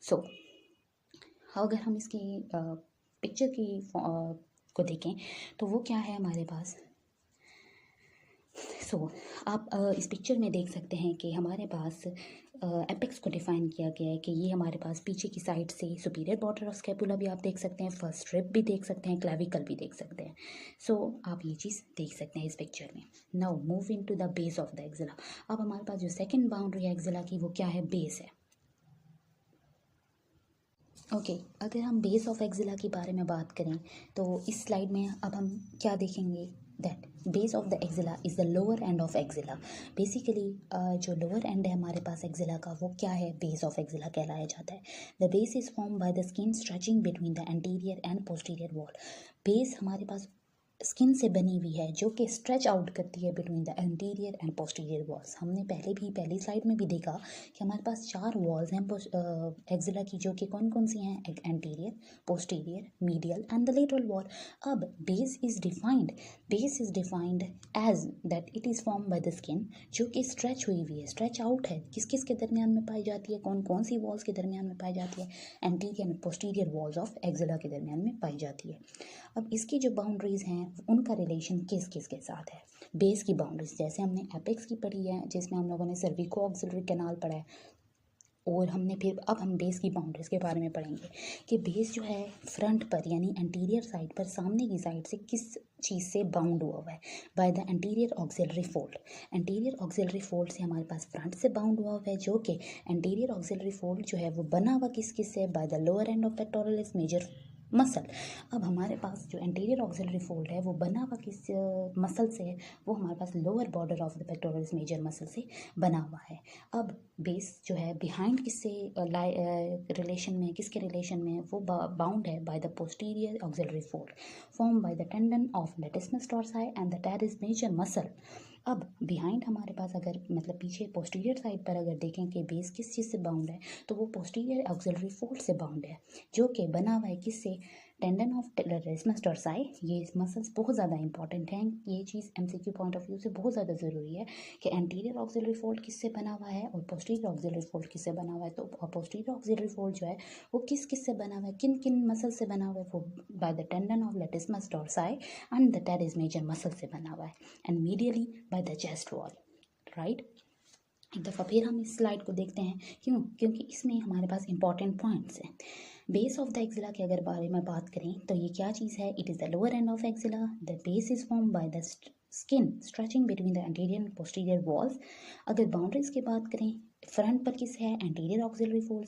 सो अगर हम इसकी पिक्चर की को देखें तो वो क्या है हमारे पास। आप इस पिक्चर में देख सकते हैं कि हमारे पास एपेक्स को डिफाइन किया गया है कि ये हमारे पास पीछे की साइड से सुपीरियर बॉर्डर ऑफ स्कैपुला भी आप देख सकते हैं, फर्स्ट रिब भी देख सकते हैं, क्लेविकल भी देख सकते हैं। आप ये चीज़ देख सकते हैं इस पिक्चर में। Now move in to the base of the axilla. अब हमारे पास जो सेकेंड बाउंड्री है एक्जिला की वो क्या है, बेस है। ओके अगर हम बेस ऑफ एक्जिला के बारे में बात करें तो इस स्लाइड में अब हम क्या देखेंगे, that base of the axilla is the lower end of axilla. Basically जो लोअर एंड है हमारे पास एक्जिला का वो क्या है, बेस ऑफ एक्जिला कहलाया जाता है। The base is form by the skin stretching between the anterior and posterior wall. Base हमारे पास स्किन से बनी हुई है जो कि स्ट्रेच आउट करती है between the anterior and posterior walls. हमने पहली स्लाइड में भी देखा कि हमारे पास 4 वॉल्स हैं एक्जिला की, जो कि कौन कौन सी हैं, anterior, posterior, medial and the lateral wall. अब base is defined as that it is form by the skin, जो कि स्ट्रेच हुई हुई है, स्ट्रेच आउट है, किस किस के दरमियान में पाई जाती है, कौन कौन सी वॉल्स के दरमियान में पाई जाती है, anterior and posterior walls of axilla के दरमियान में पाई जाती है। अब इसकी जो बाउंड्रीज़ हैं उनका रिलेशन किस किस के साथ है। बेस की बाउंड्रीज जैसे हमने एपेक्स की पढ़ी है, जिसमें हम लोगों ने सर्विको ऑक्सिलरी कैनाल पढ़ा है, और हमने फिर अब हम बेस की बाउंड्रीज के बारे में पढ़ेंगे कि बेस जो है फ्रंट पर यानी एंटीरियर साइड पर, सामने की साइड से किस चीज़ से बाउंड हुआ है, by the anterior auxiliary fold. Anterior auxiliary fold से हमारे पास फ्रंट से बाउंड हुआ है, जो कि एंटीरियर ऑक्सिलरी फोल्ड जो है वो बना हुआ किस किस से, by the lower end of pectoralis major muscle. अब हमारे पास जो एंटीरियर ऑक्सिलरी फोल्ड है वो बना हुआ किस मसल से है, वो हमारे पास lower border of the pectoralis major muscle से बना हुआ है। अब बेस जो है बिहाइंड किससे रिलेशन में, किसके रिलेशन में, वो बाउंड है by the posterior axillary fold form by the tendon of latissimus dorsi and the teres major muscle. अब बिहाइंड हमारे पास अगर मतलब पीछे पोस्टीरियर साइड पर अगर देखें कि बेस किस चीज़ से बाउंड है, तो वो पोस्टीरियर ऑक्सिलरी फोल्ड से बाउंड है, जो कि बना हुआ है किससे, टेंडन ऑफ लेटिसमस डॉर्सी। ये मसल्स बहुत ज़्यादा इंपॉर्टेंट हैं, ये चीज़ एमसीक्यू पॉइंट ऑफ व्यू से बहुत ज़्यादा ज़रूरी है कि एंटीरियर ऑक्सिलरी फोल्ड किससे बना हुआ है और पोस्टीरियर ऑक्सिलरी फोल्ड किससे बना हुआ है। तो पोस्टीरियर ऑक्सिलरी फोल्ड जो है वो किस किस से बना हुआ है, किन किन मसल से बना हुआ है, वो by the tendon of latissimus dorsi and the teres major muscle से बना हुआ है, and medially by the chest wall, right. एक दफ़ा फिर हम इस स्लाइड को देखते हैं, क्योंकि इसमें हमारे पास इंपॉर्टेंट पॉइंट्स हैं। बेस ऑफ द एक्जिला के अगर बारे में बात करें तो ये क्या चीज़ है, it is the lower end of axilla. The base is form by the skin stretching between the anterior and posterior walls. अगर बाउंड्रीज की बात करें, फ्रंट पर किस है, एंटीरियर ऑक्सिलरी फोल्ड से